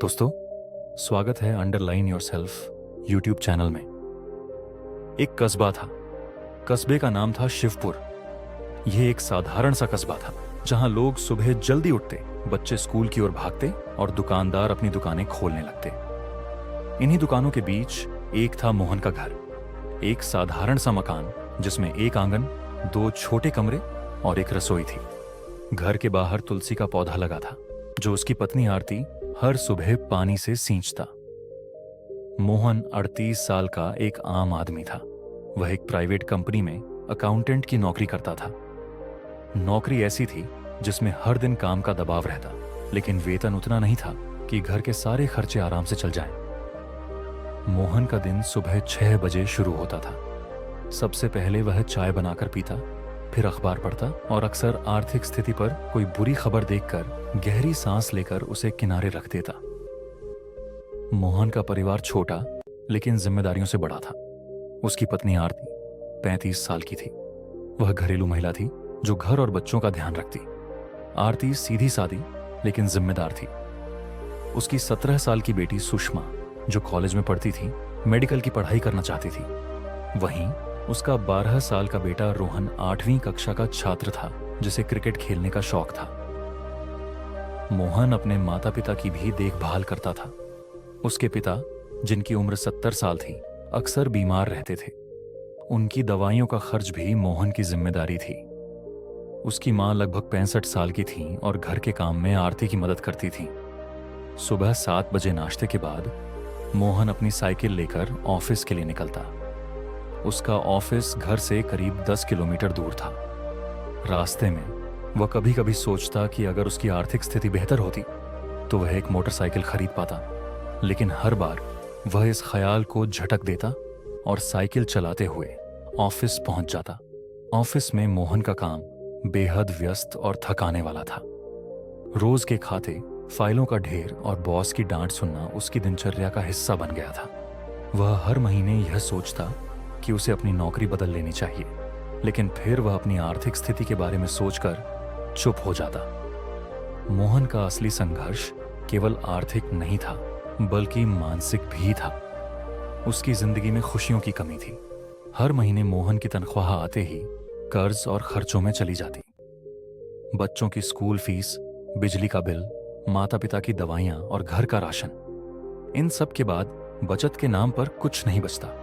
दोस्तों, स्वागत है अंडरलाइन योरसेल्फ यूट्यूब चैनल में। एक कस्बा था। कस्बे का नाम था शिवपुर। यह एक साधारण सा कस्बा था जहां लोग सुबह जल्दी उठते, बच्चे स्कूल की ओर भागते और दुकानदार अपनी दुकानें खोलने लगते। इन्हीं दुकानों के बीच एक था मोहन का घर। एक साधारण सा मकान जिसमें एक आंगन, दो छोटे कमरे और एक रसोई थी। घर के बाहर तुलसी का पौधा लगा था जो उसकी पत्नी आरती हर सुबह पानी से सींचता। मोहन 38 साल का एक आम आदमी था। वह एक प्राइवेट कंपनी में अकाउंटेंट की नौकरी करता था। नौकरी ऐसी थी जिसमें हर दिन काम का दबाव रहता, लेकिन वेतन उतना नहीं था कि घर के सारे खर्चे आराम से चल जाएं। मोहन का दिन सुबह 6 बजे शुरू होता था। सबसे पहले वह चाय बनाकर पीता, फिर अखबार पढ़ता और अक्सर आर्थिक स्थिति पर कोई बुरी खबर देखकर गहरी सांस लेकर उसे किनारे रख देता। मोहन का परिवार छोटा लेकिन जिम्मेदारियों से बड़ा था। उसकी पत्नी आरती 35 साल की थी। वह घरेलू महिला थी जो घर और बच्चों का ध्यान रखती। आरती सीधी सादी लेकिन जिम्मेदार थी। उसकी 17 साल की बेटी सुषमा, जो कॉलेज में पढ़ती थी, मेडिकल की पढ़ाई करना चाहती थी। वहीं उसका 12 साल का बेटा रोहन 8वीं कक्षा का छात्र था जिसे क्रिकेट खेलने का शौक था। मोहन अपने माता पिता की भी देखभाल करता था। उसके पिता, जिनकी उम्र 70 साल थी, अक्सर बीमार रहते थे। उनकी दवाइयों का खर्च भी मोहन की जिम्मेदारी थी। उसकी मां लगभग 65 साल की थी और घर के काम में आरती की मदद करती थी। सुबह 7 बजे नाश्ते के बाद मोहन अपनी साइकिल लेकर ऑफिस के लिए निकलता। उसका ऑफिस घर से करीब 10 किलोमीटर दूर था। रास्ते में वह कभी कभी सोचता कि अगर उसकी आर्थिक स्थिति बेहतर होती तो वह एक मोटरसाइकिल खरीद पाता, लेकिन हर बार वह इस ख्याल को झटक देता और साइकिल चलाते हुए ऑफिस पहुंच जाता। ऑफिस में मोहन का काम बेहद व्यस्त और थकाने वाला था। रोज के खाते, फाइलों का ढेर और बॉस की डांट सुनना उसकी दिनचर्या का हिस्सा बन गया था। वह हर महीने यह सोचता कि उसे अपनी नौकरी बदल लेनी चाहिए, लेकिन फिर वह अपनी आर्थिक स्थिति के बारे में सोचकर चुप हो जाता। मोहन का असली संघर्ष केवल आर्थिक नहीं था, बल्कि मानसिक भी था। उसकी जिंदगी में खुशियों की कमी थी। हर महीने मोहन की तनख्वाह आते ही कर्ज और खर्चों में चली जाती। बच्चों की स्कूल फीस, बिजली का बिल, माता पिता की दवाइयां और घर का राशन। इन सब के बाद बचत के नाम पर कुछ नहीं बचता।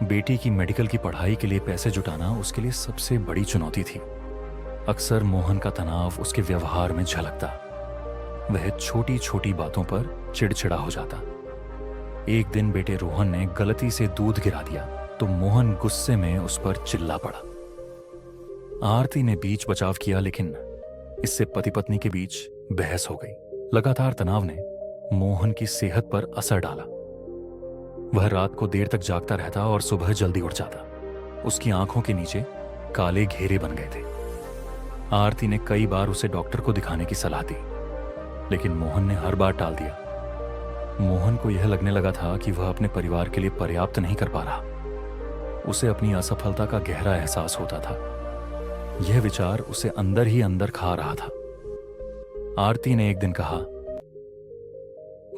बेटी की मेडिकल की पढ़ाई के लिए पैसे जुटाना उसके लिए सबसे बड़ी चुनौती थी। अक्सर मोहन का तनाव उसके व्यवहार में झलकता। वह छोटी छोटी बातों पर चिड़चिड़ा हो जाता। एक दिन बेटे रोहन ने गलती से दूध गिरा दिया तो मोहन गुस्से में उस पर चिल्ला पड़ा। आरती ने बीच बचाव किया, लेकिन इससे पति पत्नी के बीच बहस हो गई। लगातार तनाव ने मोहन की सेहत पर असर डाला। वह रात को देर तक जागता रहता और सुबह जल्दी उठ जाता। उसकी आंखों के नीचे काले घेरे बन गए थे। आरती ने कई बार उसे डॉक्टर को दिखाने की सलाह दी, लेकिन मोहन ने हर बार टाल दिया। मोहन को यह लगने लगा था कि वह अपने परिवार के लिए पर्याप्त नहीं कर पा रहा। उसे अपनी असफलता का गहरा एहसास होता था। यह विचार उसे अंदर ही अंदर खा रहा था। आरती ने एक दिन कहा,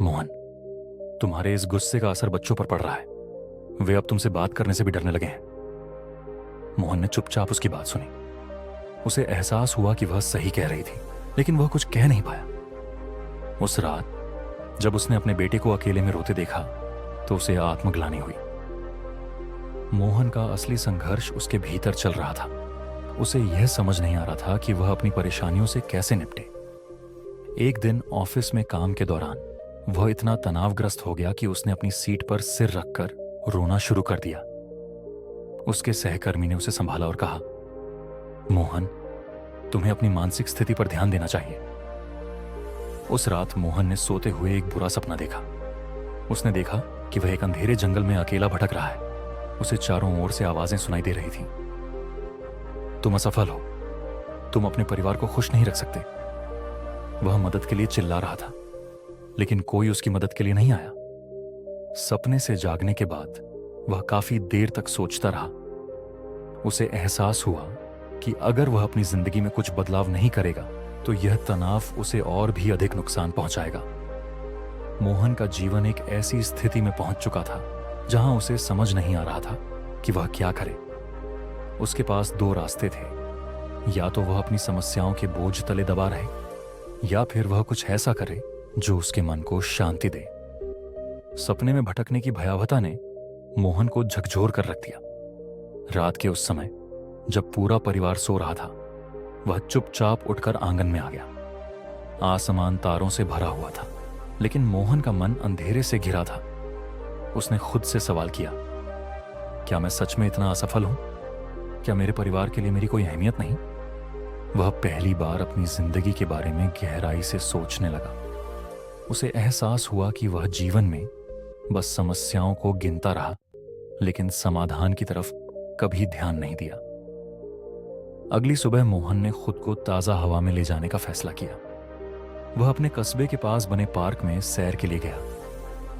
मोहन, तुम्हारे इस गुस्से का असर बच्चों पर पड़ रहा है। वे अब तुमसे बात करने से भी डरने लगे हैं। मोहन ने चुपचाप उसकी बात सुनी। उसे एहसास हुआ कि वह सही कह रही थी, लेकिन वह कुछ कह नहीं पाया। उस रात जब उसने अपने बेटे को अकेले में रोते देखा तो उसे आत्मग्लानि हुई। मोहन का असली संघर्ष उसके भीतर चल रहा था। उसे यह समझ नहीं आ रहा था कि वह अपनी परेशानियों से कैसे निपटे। एक दिन ऑफिस में काम के दौरान वह इतना तनावग्रस्त हो गया कि उसने अपनी सीट पर सिर रखकर रोना शुरू कर दिया। उसके सहकर्मी ने उसे संभाला और कहा, मोहन, तुम्हें अपनी मानसिक स्थिति पर ध्यान देना चाहिए। उस रात मोहन ने सोते हुए एक बुरा सपना देखा। उसने देखा कि वह एक अंधेरे जंगल में अकेला भटक रहा है। उसे चारों ओर से आवाजें सुनाई दे रही थीं। तुम असफल हो, तुम अपने परिवार को खुश नहीं रख सकते। वह मदद के लिए चिल्ला रहा था, लेकिन कोई उसकी मदद के लिए नहीं आया। सपने से जागने के बाद वह काफी देर तक सोचता रहा। उसे एहसास हुआ कि अगर वह अपनी जिंदगी में कुछ बदलाव नहीं करेगा तो यह तनाव उसे और भी अधिक नुकसान पहुंचाएगा। मोहन का जीवन एक ऐसी स्थिति में पहुंच चुका था जहां उसे समझ नहीं आ रहा था कि वह क्या करे। उसके पास दो रास्ते थे, या तो वह अपनी समस्याओं के बोझ तले दबा रहे या फिर वह कुछ ऐसा करे जो उसके मन को शांति दे। सपने में भटकने की भयावहता ने मोहन को झकझोर कर रख दिया। रात के उस समय जब पूरा परिवार सो रहा था, वह चुपचाप उठकर आंगन में आ गया। आसमान तारों से भरा हुआ था, लेकिन मोहन का मन अंधेरे से घिरा था। उसने खुद से सवाल किया, क्या मैं सच में इतना असफल हूं? क्या मेरे परिवार के लिए मेरी कोई अहमियत नहीं? वह पहली बार अपनी जिंदगी के बारे में गहराई से सोचने लगा। उसे एहसास हुआ कि वह जीवन में बस समस्याओं को गिनता रहा, लेकिन समाधान की तरफ कभी ध्यान नहीं दिया। अगली सुबह मोहन ने खुद को ताजा हवा में ले जाने का फैसला किया। वह अपने कस्बे के पास बने पार्क में सैर के लिए गया।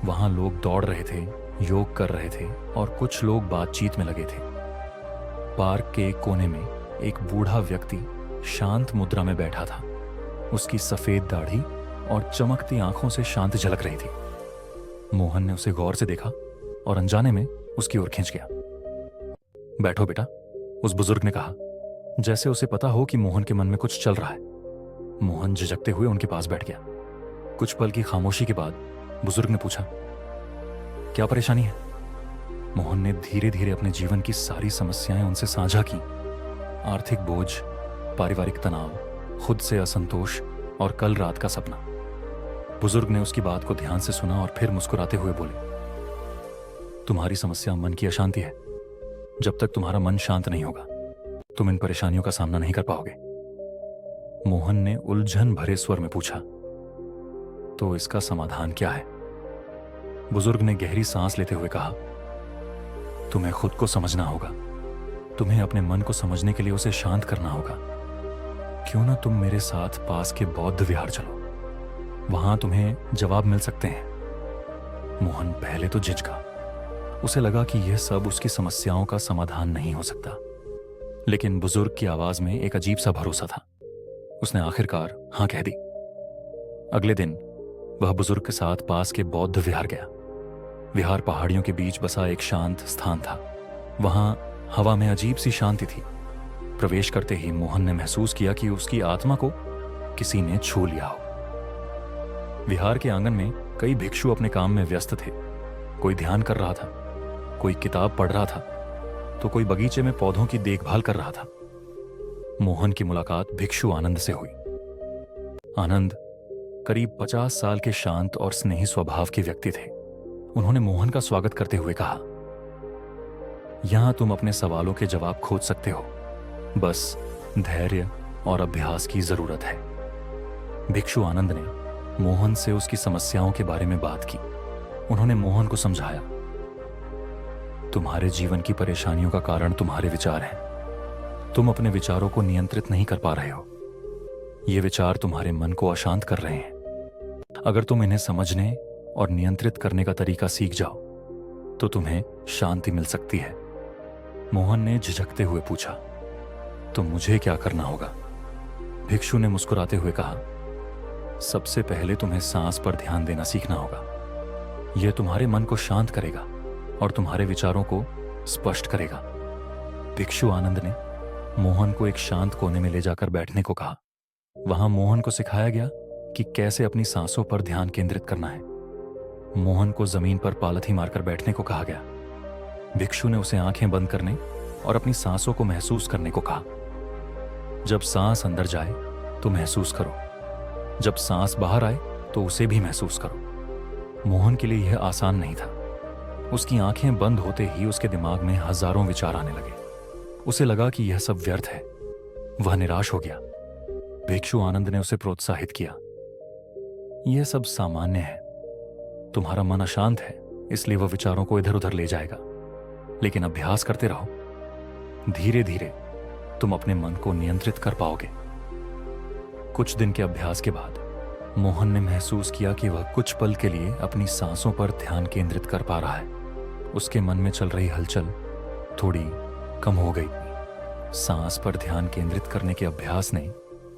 वहां लोग दौड़ रहे थे, योग कर रहे थे और कुछ लोग बातचीत में लगे थे। पार्क के एक कोने में एक बूढ़ा व्यक्ति शांत मुद्रा में बैठा था। उसकी सफेद दाढ़ी और चमकती आंखों से शांति झलक रही थी। मोहन ने उसे गौर से देखा और अनजाने में उसकी ओर खींच गया। बैठो बेटा, उस बुजुर्ग ने कहा, जैसे उसे पता हो कि मोहन के मन में कुछ चल रहा है। मोहन झिझकते हुए उनके पास बैठ गया। कुछ पल की खामोशी के बाद बुजुर्ग ने पूछा, क्या परेशानी है? मोहन ने धीरे धीरे अपने जीवन की सारी समस्याएं उनसे साझा की। आर्थिक बोझ, पारिवारिक तनाव, खुद से असंतोष और कल रात का सपना। बुजुर्ग ने उसकी बात को ध्यान से सुना और फिर मुस्कुराते हुए बोले, तुम्हारी समस्या मन की अशांति है। जब तक तुम्हारा मन शांत नहीं होगा, तुम इन परेशानियों का सामना नहीं कर पाओगे। मोहन ने उलझन भरे स्वर में पूछा, तो इसका समाधान क्या है? बुजुर्ग ने गहरी सांस लेते हुए कहा, तुम्हें खुद को समझना होगा। तुम्हें अपने मन को समझने के लिए उसे शांत करना होगा। क्यों ना तुम मेरे साथ पास के बौद्ध विहार चलो, वहां तुम्हें जवाब मिल सकते हैं। मोहन पहले तो झिझका। उसे लगा कि यह सब उसकी समस्याओं का समाधान नहीं हो सकता, लेकिन बुजुर्ग की आवाज में एक अजीब सा भरोसा था। उसने आखिरकार हां कह दी। अगले दिन वह बुजुर्ग के साथ पास के बौद्ध विहार गया। विहार पहाड़ियों के बीच बसा एक शांत स्थान था। वहां हवा में अजीब सी शांति थी। प्रवेश करते ही मोहन ने महसूस किया कि उसकी आत्मा को किसी ने छू लिया हो। विहार के आंगन में कई भिक्षु अपने काम में व्यस्त थे। कोई ध्यान कर रहा था, कोई किताब पढ़ रहा था, तो कोई बगीचे में पौधों की देखभाल कर रहा था। मोहन की मुलाकात भिक्षु आनंद से हुई। आनंद करीब 50 साल के शांत और स्नेही स्वभाव के व्यक्ति थे। उन्होंने मोहन का स्वागत करते हुए कहा, यहां तुम अपने सवालों के जवाब खोज सकते हो। बस धैर्य और अभ्यास की जरूरत है। भिक्षु आनंद ने मोहन से उसकी समस्याओं के बारे में बात की। उन्होंने मोहन को समझाया, तुम्हारे जीवन की परेशानियों का कारण तुम्हारे विचार हैं। तुम अपने विचारों को नियंत्रित नहीं कर पा रहे हो। ये विचार तुम्हारे मन को अशांत कर रहे हैं। अगर तुम इन्हें समझने और नियंत्रित करने का तरीका सीख जाओ तो तुम्हें शांति मिल सकती है। मोहन ने झिझकते हुए पूछा, तो मुझे क्या करना होगा? भिक्षु ने मुस्कुराते हुए कहा, सबसे पहले तुम्हें सांस पर ध्यान देना सीखना होगा। यह तुम्हारे मन को शांत करेगा और तुम्हारे विचारों को स्पष्ट करेगा। भिक्षु आनंद ने मोहन को एक शांत कोने में ले जाकर बैठने को कहा। वहां मोहन को सिखाया गया कि कैसे अपनी सांसों पर ध्यान केंद्रित करना है। मोहन को जमीन पर पालथी मारकर बैठने को कहा गया। भिक्षु ने उसे आंखें बंद करने और अपनी सांसों को महसूस करने को कहा। जब सांस अंदर जाए तो महसूस करो, जब सांस बाहर आए तो उसे भी महसूस करो। मोहन के लिए यह आसान नहीं था। उसकी आंखें बंद होते ही उसके दिमाग में हजारों विचार आने लगे। उसे लगा कि यह सब व्यर्थ है। वह निराश हो गया। भिक्षु आनंद ने उसे प्रोत्साहित किया, यह सब सामान्य है। तुम्हारा मन अशांत है, इसलिए वह विचारों को इधर उधर ले जाएगा, लेकिन अभ्यास करते रहो। धीरे धीरे तुम अपने मन को नियंत्रित कर पाओगे। कुछ दिन के अभ्यास के बाद मोहन ने महसूस किया कि वह कुछ पल के लिए अपनी सांसों पर ध्यान केंद्रित कर पा रहा है। उसके मन में चल रही हलचल थोड़ी कम हो गई। सांस पर ध्यान केंद्रित करने के अभ्यास ने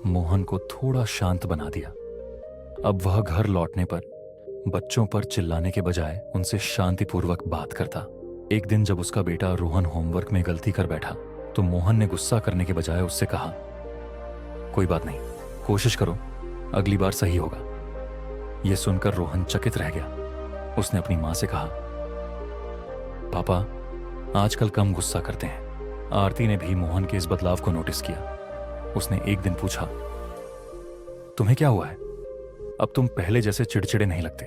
मोहन को थोड़ा शांत बना दिया। अब वह घर लौटने पर बच्चों पर चिल्लाने के बजाय उनसे शांतिपूर्वक बात करता। एक दिन जब उसका बेटा रोहन होमवर्क में गलती कर बैठा तो मोहन ने गुस्सा करने के बजाय उससे कहा, कोई बात नहीं, कोशिश करो, अगली बार सही होगा। यह सुनकर रोहन चकित रह गया। उसने अपनी मां से कहा, पापा आजकल कम गुस्सा करते हैं। आरती ने भी मोहन के इस बदलाव को नोटिस किया। उसने एक दिन पूछा, तुम्हें क्या हुआ है? अब तुम पहले जैसे चिड़चिड़े नहीं लगते।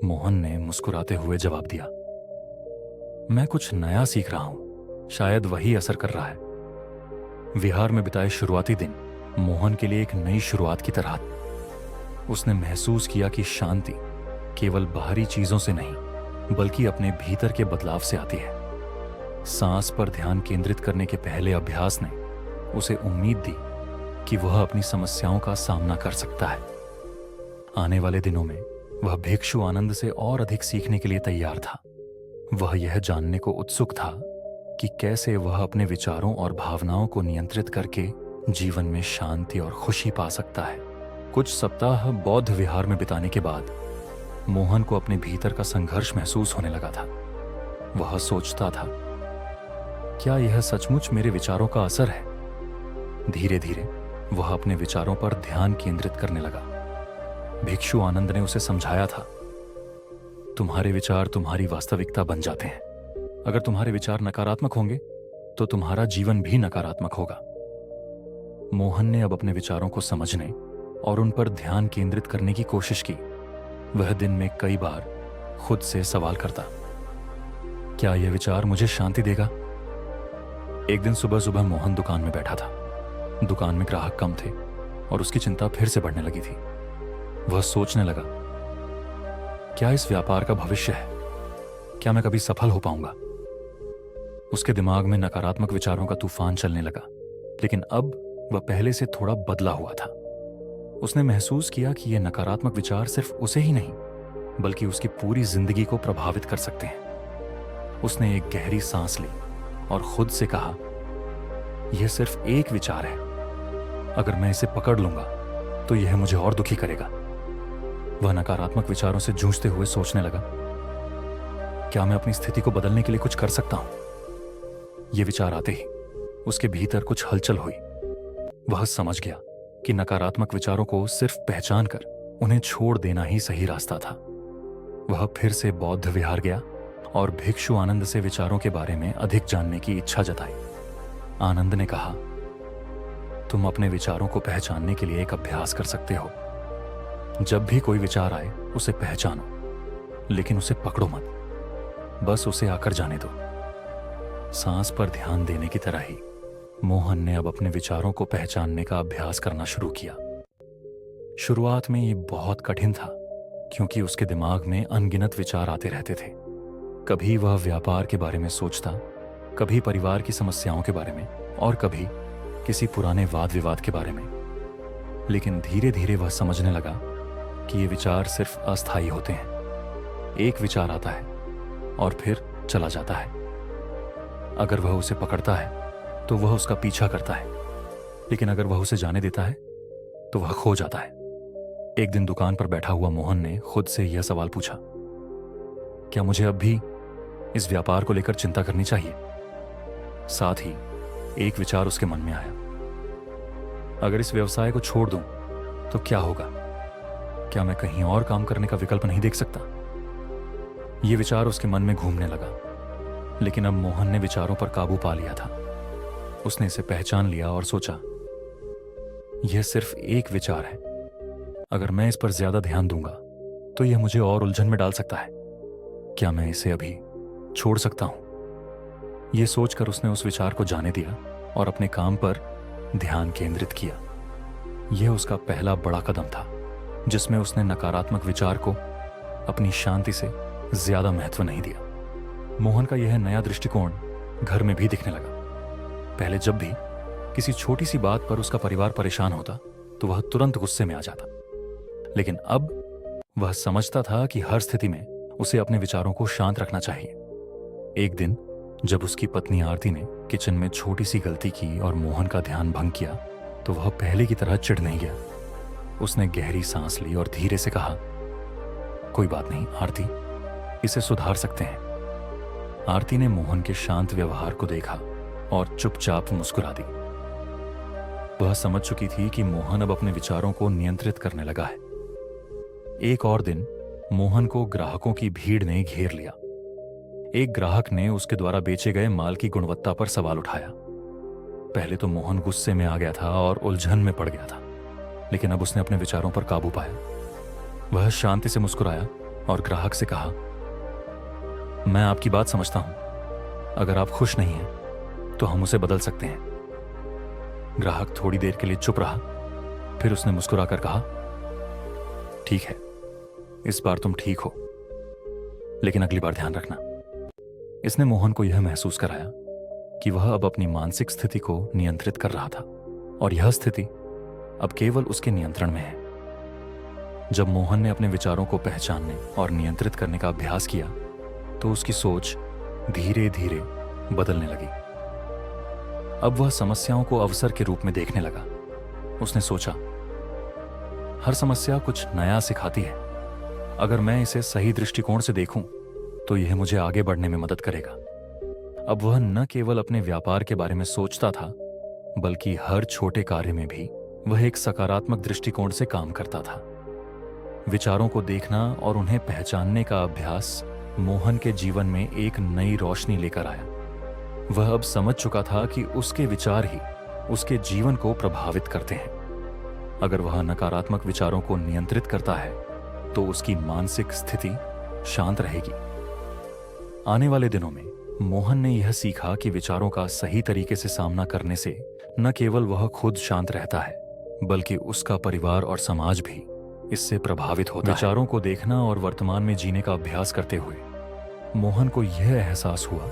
मोहन ने मुस्कुराते हुए जवाब दिया, मैं कुछ नया सीख रहा हूं, शायद वही असर कर रहा है। विहार में बिताए शुरुआती दिन मोहन के लिए एक नई शुरुआत की तरह। उसने महसूस किया कि शांति केवल बाहरी चीजों से नहीं बल्कि अपने भीतर के बदलाव से आती है। सांस पर ध्यान केंद्रित करने के पहले अभ्यास ने उसे उम्मीद दी कि वह अपनी समस्याओं का सामना कर सकता है। आने वाले दिनों में वह भिक्षु आनंद से और अधिक सीखने के लिए तैयार था। वह यह जानने को उत्सुक था कि कैसे वह अपने विचारों और भावनाओं को नियंत्रित करके जीवन में शांति और खुशी पा सकता है। कुछ सप्ताह बौद्ध विहार में बिताने के बाद मोहन को अपने भीतर का संघर्ष महसूस होने लगा था। वह सोचता था, क्या यह सचमुच मेरे विचारों का असर है? धीरे धीरे वह अपने विचारों पर ध्यान केंद्रित करने लगा। भिक्षु आनंद ने उसे समझाया था, तुम्हारे विचार तुम्हारी वास्तविकता बन जाते हैं। अगर तुम्हारे विचार नकारात्मक होंगे तो तुम्हारा जीवन भी नकारात्मक होगा। मोहन ने अब अपने विचारों को समझने और उन पर ध्यान केंद्रित करने की कोशिश की। वह दिन में कई बार खुद से सवाल करता, क्या यह विचार मुझे शांति देगा? एक दिन सुबह सुबह मोहन दुकान में बैठा था। दुकान में ग्राहक कम थे और उसकी चिंता फिर से बढ़ने लगी थी। वह सोचने लगा, क्या इस व्यापार का भविष्य है? क्या मैं कभी सफल हो पाऊंगा? उसके दिमाग में नकारात्मक विचारों का तूफान चलने लगा, लेकिन अब वह पहले से थोड़ा बदला हुआ था। उसने महसूस किया कि यह नकारात्मक विचार सिर्फ उसे ही नहीं बल्कि उसकी पूरी जिंदगी को प्रभावित कर सकते हैं। उसने एक गहरी सांस ली और खुद से कहा, यह सिर्फ एक विचार है, अगर मैं इसे पकड़ लूंगा तो यह मुझे और दुखी करेगा। वह नकारात्मक विचारों से जूझते हुए सोचने लगा, क्या मैं अपनी स्थिति को बदलने के लिए कुछ कर सकता हूं? यह विचार आते ही उसके भीतर कुछ हलचल हुई। वह समझ गया कि नकारात्मक विचारों को सिर्फ पहचान कर उन्हें छोड़ देना ही सही रास्ता था। वह फिर से बौद्ध विहार गया और भिक्षु आनंद से विचारों के बारे में अधिक जानने की इच्छा जताई। आनंद ने कहा, तुम अपने विचारों को पहचानने के लिए एक अभ्यास कर सकते हो। जब भी कोई विचार आए उसे पहचानो, लेकिन उसे पकड़ो मत, बस उसे आकर जाने दो। सांस पर ध्यान देने की तरह ही मोहन ने अब अपने विचारों को पहचानने का अभ्यास करना शुरू किया। शुरुआत में ये बहुत कठिन था क्योंकि उसके दिमाग में अनगिनत विचार आते रहते थे। कभी वह व्यापार के बारे में सोचता, कभी परिवार की समस्याओं के बारे में और कभी किसी पुराने वाद विवाद के बारे में। लेकिन धीरे धीरे वह समझने लगा कि ये विचार सिर्फ अस्थायी होते हैं। एक विचार आता है और फिर चला जाता है। अगर वह उसे पकड़ता है तो वह उसका पीछा करता है, लेकिन अगर वह उसे जाने देता है तो वह खो जाता है। एक दिन दुकान पर बैठा हुआ मोहन ने खुद से यह सवाल पूछा, क्या मुझे अब भी इस व्यापार को लेकर चिंता करनी चाहिए? साथ ही एक विचार उसके मन में आया, अगर इस व्यवसाय को छोड़ दूं तो क्या होगा? क्या मैं कहीं और काम करने का विकल्प नहीं देख सकता? यह विचार उसके मन में घूमने लगा, लेकिन अब मोहन ने विचारों पर काबू पा लिया था। उसने इसे पहचान लिया और सोचा, यह सिर्फ एक विचार है, अगर मैं इस पर ज्यादा ध्यान दूंगा तो यह मुझे और उलझन में डाल सकता है। क्या मैं इसे अभी छोड़ सकता हूं? यह सोचकर उसने उस विचार को जाने दिया और अपने काम पर ध्यान केंद्रित किया। यह उसका पहला बड़ा कदम था जिसमें उसने नकारात्मक विचार को अपनी शांति से ज्यादा महत्व नहीं दिया। मोहन का यह नया दृष्टिकोण घर में भी दिखने लगा। पहले जब भी किसी छोटी सी बात पर उसका परिवार परेशान होता तो वह तुरंत गुस्से में आ जाता, लेकिन अब वह समझता था कि हर स्थिति में उसे अपने विचारों को शांत रखना चाहिए। एक दिन जब उसकी पत्नी आरती ने किचन में छोटी सी गलती की और मोहन का ध्यान भंग किया तो वह पहले की तरह चिढ़ नहीं गया। उसने गहरी सांस ली और धीरे से कहा, कोई बात नहीं आरती, इसे सुधार सकते हैं। आरती ने मोहन के शांत व्यवहार को देखा और चुपचाप मुस्कुरा दी। वह समझ चुकी थी कि मोहन अब अपने विचारों को नियंत्रित करने लगा है। एक और दिन मोहन को ग्राहकों की भीड़ ने घेर लिया। एक ग्राहक ने उसके द्वारा बेचे गए माल की गुणवत्ता पर सवाल उठाया। पहले तो मोहन गुस्से में आ गया था और उलझन में पड़ गया था, लेकिन अब उसने अपने विचारों पर काबू पाया। वह शांति से मुस्कुराया और ग्राहक से कहा, मैं आपकी बात समझता हूं, अगर आप खुश नहीं हैं तो हम उसे बदल सकते हैं। ग्राहक थोड़ी देर के लिए चुप रहा, फिर उसने मुस्कुराकर कहा, ठीक है, इस बार तुम ठीक हो, लेकिन अगली बार ध्यान रखना। इसने मोहन को यह महसूस कराया कि वह अब अपनी मानसिक स्थिति को नियंत्रित कर रहा था और यह स्थिति अब केवल उसके नियंत्रण में है। जब मोहन ने अपने विचारों को पहचानने और नियंत्रित करने का अभ्यास किया तो उसकी सोच धीरे धीरे बदलने लगी। अब वह समस्याओं को अवसर के रूप में देखने लगा। उसने सोचा, हर समस्या कुछ नया सिखाती है। अगर मैं इसे सही दृष्टिकोण से देखूं तो यह मुझे आगे बढ़ने में मदद करेगा। अब वह न केवल अपने व्यापार के बारे में सोचता था, बल्कि हर छोटे कार्य में भी वह एक सकारात्मक दृष्टिकोण से काम करता था। विचारों को देखना और उन्हें पहचानने का अभ्यास मोहन के जीवन में एक नई रोशनी लेकर आया। वह अब समझ चुका था कि उसके विचार ही उसके जीवन को प्रभावित करते हैं। अगर वह नकारात्मक विचारों को नियंत्रित करता है तो उसकी मानसिक स्थिति शांत रहेगी। आने वाले दिनों में मोहन ने यह सीखा कि विचारों का सही तरीके से सामना करने से न केवल वह खुद शांत रहता है, बल्कि उसका परिवार और समाज भी इससे प्रभावित होता है। विचारों को देखना और वर्तमान में जीने का अभ्यास करते हुए मोहन को यह एहसास हुआ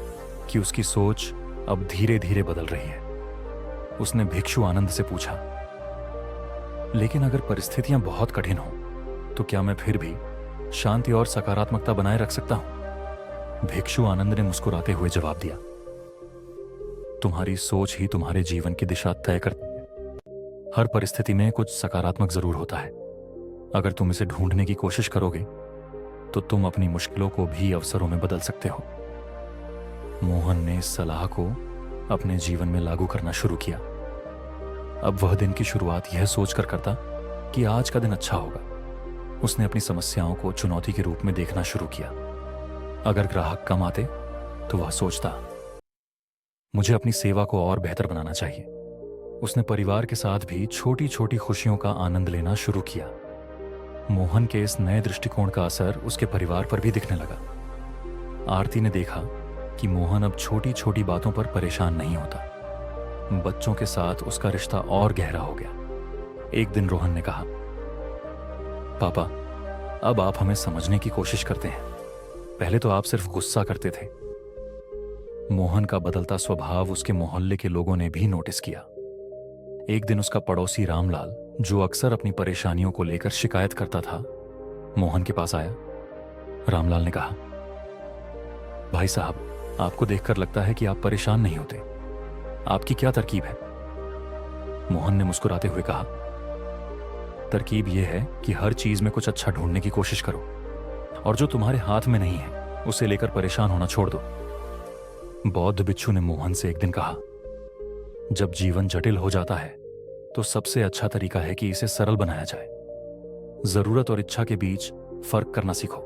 कि उसकी सोच अब धीरे धीरे बदल रही है। उसने भिक्षु आनंद से पूछा, लेकिन अगर परिस्थितियां बहुत कठिन हो तो क्या मैं फिर भी शांति और सकारात्मकता बनाए रख सकता हूं? भिक्षु आनंद ने मुस्कुराते हुए जवाब दिया, तुम्हारी सोच ही तुम्हारे जीवन की दिशा तय करती है। हर परिस्थिति में कुछ सकारात्मक जरूर होता है। अगर तुम इसे ढूंढने की कोशिश करोगे तो तुम अपनी मुश्किलों को भी अवसरों में बदल सकते हो। मोहन ने इस सलाह को अपने जीवन में लागू करना शुरू किया। अब वह दिन की शुरुआत यह सोचकर करता कि आज का दिन अच्छा होगा। उसने अपनी समस्याओं को चुनौती के रूप में देखना शुरू किया। अगर ग्राहक कम आते तो वह सोचता, मुझे अपनी सेवा को और बेहतर बनाना चाहिए। उसने परिवार के साथ भी छोटी छोटी खुशियों का आनंद लेना शुरू किया। मोहन के इस नए दृष्टिकोण का असर उसके परिवार पर भी दिखने लगा। आरती ने देखा कि मोहन अब छोटी छोटी बातों पर परेशान नहीं होता। बच्चों के साथ उसका रिश्ता और गहरा हो गया। एक दिन रोहन ने कहा, पापा, अब आप हमें समझने की कोशिश करते हैं। पहले तो आप सिर्फ गुस्सा करते थे। मोहन का बदलता स्वभाव उसके मोहल्ले के लोगों ने भी नोटिस किया। एक दिन उसका पड़ोसी रामलाल, जो अक्सर अपनी परेशानियों को लेकर शिकायत करता था, मोहन के पास आया। रामलाल ने कहा, भाई साहब, आपको देखकर लगता है कि आप परेशान नहीं होते। आपकी क्या तरकीब है? मोहन ने मुस्कुराते हुए कहा, तरकीब यह है कि हर चीज में कुछ अच्छा ढूंढने की कोशिश करो और जो तुम्हारे हाथ में नहीं है उसे लेकर परेशान होना छोड़ दो। बौद्ध भिक्षु ने मोहन से एक दिन कहा, जब जीवन जटिल हो जाता है तो सबसे अच्छा तरीका है कि इसे सरल बनाया जाए। जरूरत और इच्छा के बीच फर्क करना सीखो।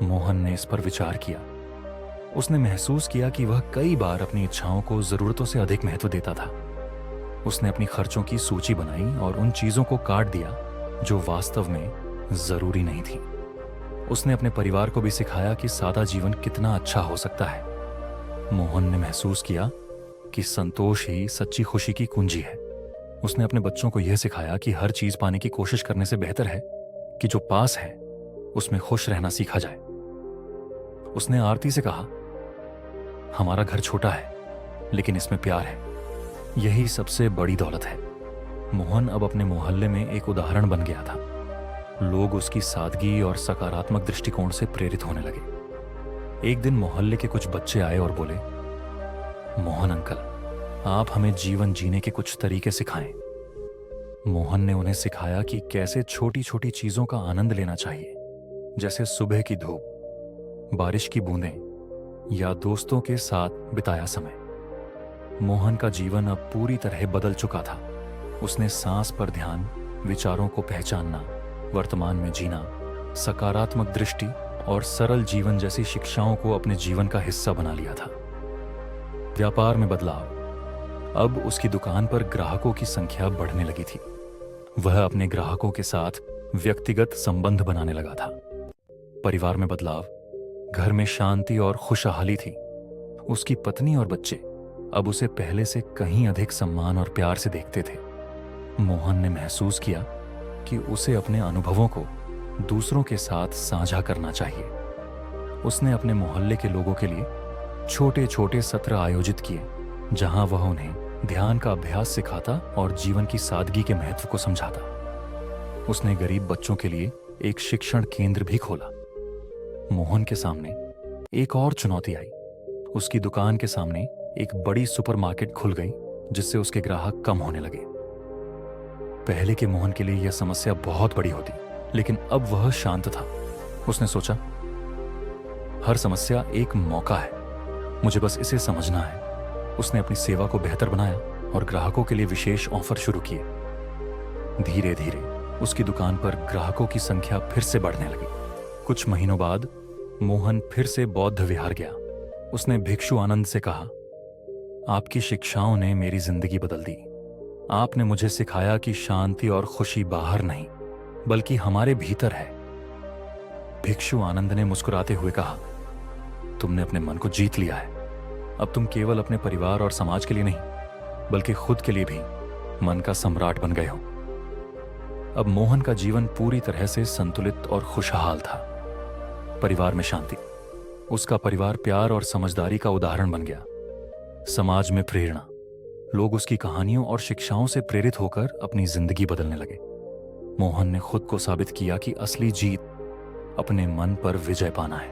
मोहन ने इस पर विचार किया। उसने महसूस किया कि वह कई बार अपनी इच्छाओं को जरूरतों से अधिक महत्व देता था। उसने अपनी खर्चों की सूची बनाई और उन चीजों को काट दिया जो वास्तव में जरूरी नहीं थी। उसने अपने परिवार को भी सिखाया कि सादा जीवन कितना अच्छा हो सकता है। मोहन ने महसूस किया कि संतोष ही सच्ची खुशी की कुंजी है। उसने अपने बच्चों को यह सिखाया कि हर चीज पाने की कोशिश करने से बेहतर है कि जो पास है उसमें खुश रहना सीखा जाए। उसने आरती से कहा, हमारा घर छोटा है लेकिन इसमें प्यार है, यही सबसे बड़ी दौलत है। मोहन अब अपने मोहल्ले में एक उदाहरण बन गया था। लोग उसकी सादगी और सकारात्मक दृष्टिकोण से प्रेरित होने लगे। एक दिन मोहल्ले के कुछ बच्चे आए और बोले, मोहन अंकल, आप हमें जीवन जीने के कुछ तरीके सिखाएं। मोहन ने उन्हें सिखाया कि कैसे छोटी छोटी चीजों का आनंद लेना चाहिए जैसे सुबह की धूप, बारिश की बूंदें या दोस्तों के साथ बिताया समय। मोहन का जीवन अब पूरी तरह बदल चुका था। उसने सांस पर ध्यान, विचारों को पहचानना, वर्तमान में जीना, सकारात्मक दृष्टि और सरल जीवन जैसी शिक्षाओं को अपने जीवन का हिस्सा बना लिया था। व्यापार में बदलाव। अब उसकी दुकान पर ग्राहकों की संख्या बढ़ने लगी थी। वह अपने ग्राहकों के साथ व्यक्तिगत संबंध बनाने लगा था। परिवार में बदलाव। घर में शांति और खुशहाली थी। उसकी पत्नी और बच्चे अब उसे पहले से कहीं अधिक सम्मान और प्यार से देखते थे। मोहन ने महसूस किया कि उसे अपने अनुभवों को दूसरों के साथ साझा करना चाहिए। उसने अपने मोहल्ले के लोगों के लिए छोटे छोटे सत्र आयोजित किए, जहां वह उन्हें ध्यान का अभ्यास सिखाता और जीवन की सादगी के महत्व को समझाता। उसने गरीब बच्चों के लिए एक शिक्षण केंद्र भी खोला। मोहन के सामने एक और चुनौती आई। उसकी दुकान के सामने एक बड़ी सुपरमार्केट खुल गई, जिससे उसके ग्राहक कम होने लगे। पहले के मोहन के लिए यह समस्या बहुत बड़ी होती, लेकिन अब वह शांत था। उसने सोचा, हर समस्या एक मौका है, मुझे बस इसे समझना है। उसने अपनी सेवा को बेहतर बनाया और ग्राहकों के लिए विशेष ऑफर शुरू किए। धीरे धीरे उसकी दुकान पर ग्राहकों की संख्या फिर से बढ़ने लगी। कुछ महीनों बाद मोहन फिर से बौद्ध विहार गया। उसने भिक्षु आनंद से कहा, आपकी शिक्षाओं ने मेरी जिंदगी बदल दी। आपने मुझे सिखाया कि शांति और खुशी बाहर नहीं, बल्कि हमारे भीतर है। भिक्षु आनंद ने मुस्कुराते हुए कहा, तुमने अपने मन को जीत लिया है। अब तुम केवल अपने परिवार और समाज के लिए नहीं, बल्कि खुद के लिए भी मन का सम्राट बन गए हो। अब मोहन का जीवन पूरी तरह से संतुलित और खुशहाल था। परिवार में शांति। उसका परिवार प्यार और समझदारी का उदाहरण बन गया। समाज में प्रेरणा। लोग उसकी कहानियों और शिक्षाओं से प्रेरित होकर अपनी जिंदगी बदलने लगे। मोहन ने खुद को साबित किया कि असली जीत अपने मन पर विजय पाना है।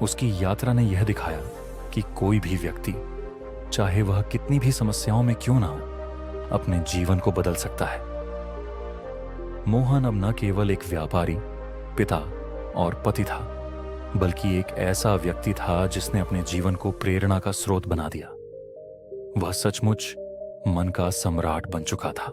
उसकी यात्रा ने यह दिखाया कि कोई भी व्यक्ति, चाहे वह कितनी भी समस्याओं में क्यों ना हो, अपने जीवन को बदल सकता है। मोहन अब न केवल एक व्यापारी, पिता और पति था, बल्कि एक ऐसा व्यक्ति था जिसने अपने जीवन को प्रेरणा का स्रोत बना दिया। वह सचमुच मन का सम्राट बन चुका था।